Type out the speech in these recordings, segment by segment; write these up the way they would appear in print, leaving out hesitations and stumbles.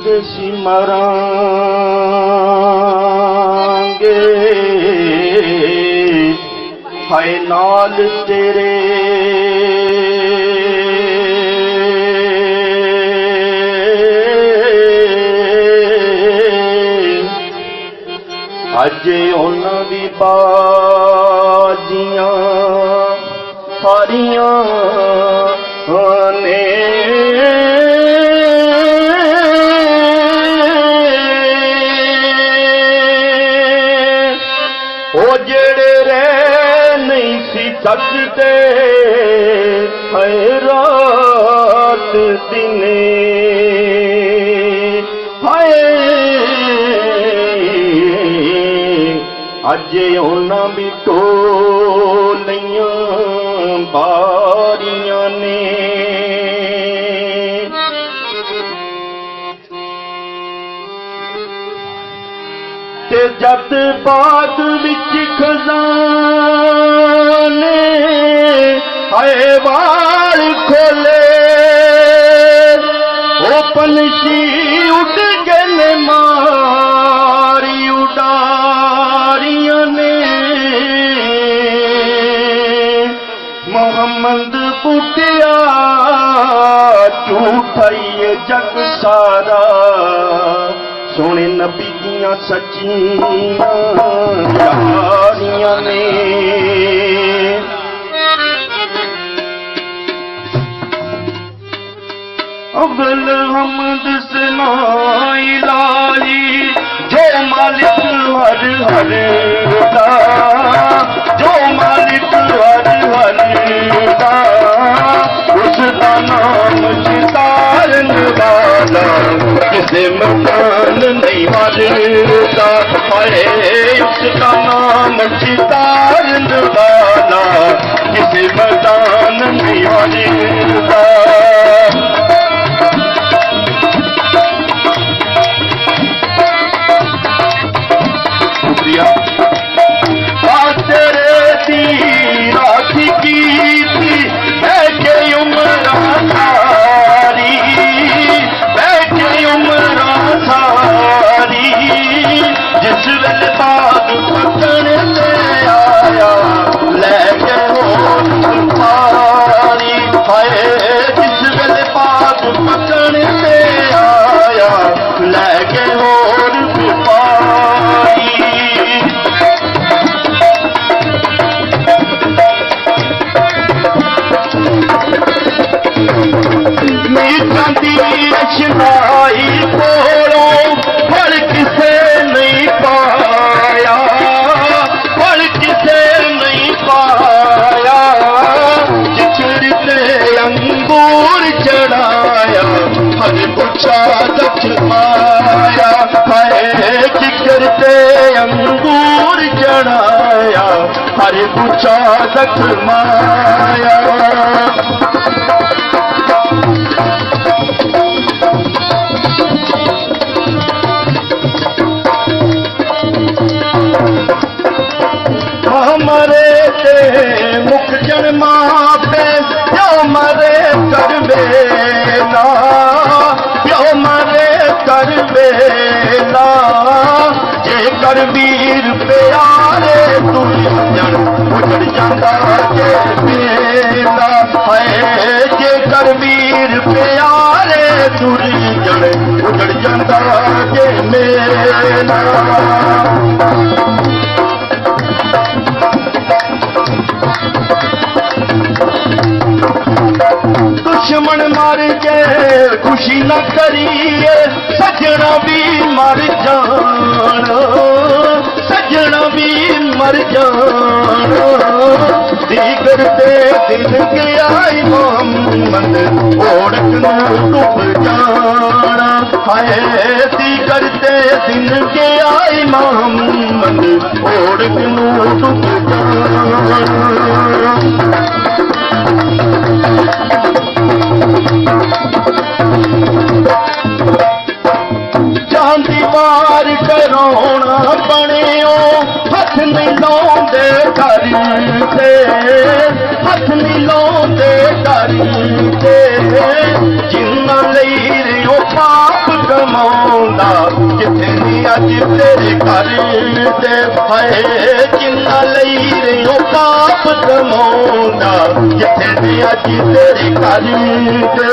ਅਸੀਂ ਮਰਾਂਗੇ ਹਾਏ ਨਾਲ ਤੇਰੇ ਅੱਜ ਉਹਨਾਂ ਦੀ ਬਾਜੀਆਂ ਸਾਰੀਆਂ ਨੇ ਉਹ ਜਿਹੜੇ ਰਹਿ ਨਹੀਂ ਸੀ ਸਕਦੇ ਹਾਏ ਰਾਤ ਦਿਨੇ ਹਾਏ ਅੱਜ ਉਹਨਾਂ ਵੀ ਟੋਲੀਆਂ ਬਾਰੀਆਂ ਨੇ ਤੇ ਜਦ ਬਾਦ ਵਿੱਚ ਖਜ਼ਾਨੇ ਹਾਏ ਵਾਲ ਖੋਲੇ ਉਹ ਪੰਛੀ ਉੱਡ ਗਏ ਨੇ ਮਾਰੀ ਉਡਾਰੀਆਂ ਨੇ ਮੁਹੰਮਦ ਪੁੱਟਿਆ ਝੂਠਾ ਏ ਜਗ ਸਾਰਾ ਸੋਹਣੇ ਨਬੀ ਦੀਆਂ ਸੱਚੀਆਂ ਯਾਰੀਆਂ ਨੇ अव्वल हमद सना इलाही जो मालिक हर हर का जो मालिक हर हर का उसका नाम चितारन वाला किसे मकान नहीं मारता हाय उसका नाम चितारन वाला किसे मकान नहीं मारता माया है जिक्र ते अंगूर चढ़ाया हर पूछा दख माया मरे ते मुख जन्मा पे जो मरे करवे ना जो मरे करवे ना जे कर वीर प्यारे तू जन उजड़ जाता जे मेला है जे कर वीर प्यारे तू जन उजड़ जाता जे मेला दुश्मन मर जाए खुशी न करिए सजना भी मर जान सजना भी मर जान दीगर ते दिन गया मोहम्मद ओढ़क न डूब जाना हाय दीगर ते दिन गया मोहम्मद ओढ़क न डूब जाना चांदी बार करोना बनियो हथ नहीं लाउंदे घर ते हथ नहीं लाउंदे घर ते जिन्ना लई रियो पाप कमाओ तेरे घर ते हाय जिन्ना लई रहियो पाप कमाउंदा जिथे दे अज तेरे घर ते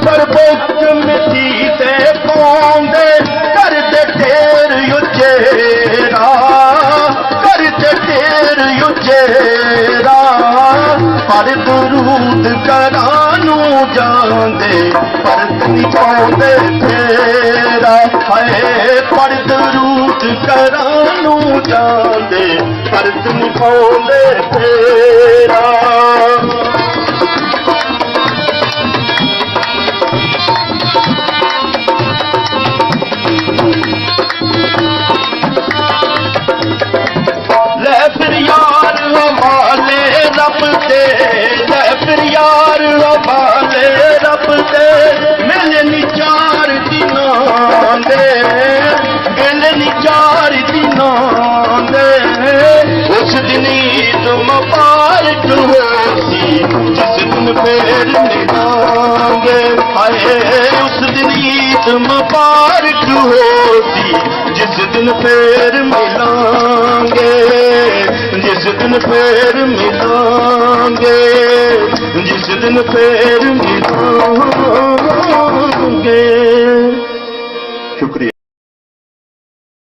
पर बुक मिट्टी ते पाउंदे कर दे ढेर उचेरा कर दे ढेर उचेरा पर दरूद करानू जांदे परत नहीं पाउंदे तेरा हाय पर दरूद करानू जांदे परत नहीं पाउंदे तेरा फिर यार हवाले रब दे ले फिर यार हवाले रब दे मिलनी 4 दिनां दे मिलनी 4 दिनां दे उस दिन ईद मुबारक होसी जिस दिन फिर मिलांगे हाय उस दिन ईद मुबारक होसी जिस दिन फिर मिलांगे जिस दिन फिर मिलांगे जिस दिन फिर मिलांगे शुक्रिया।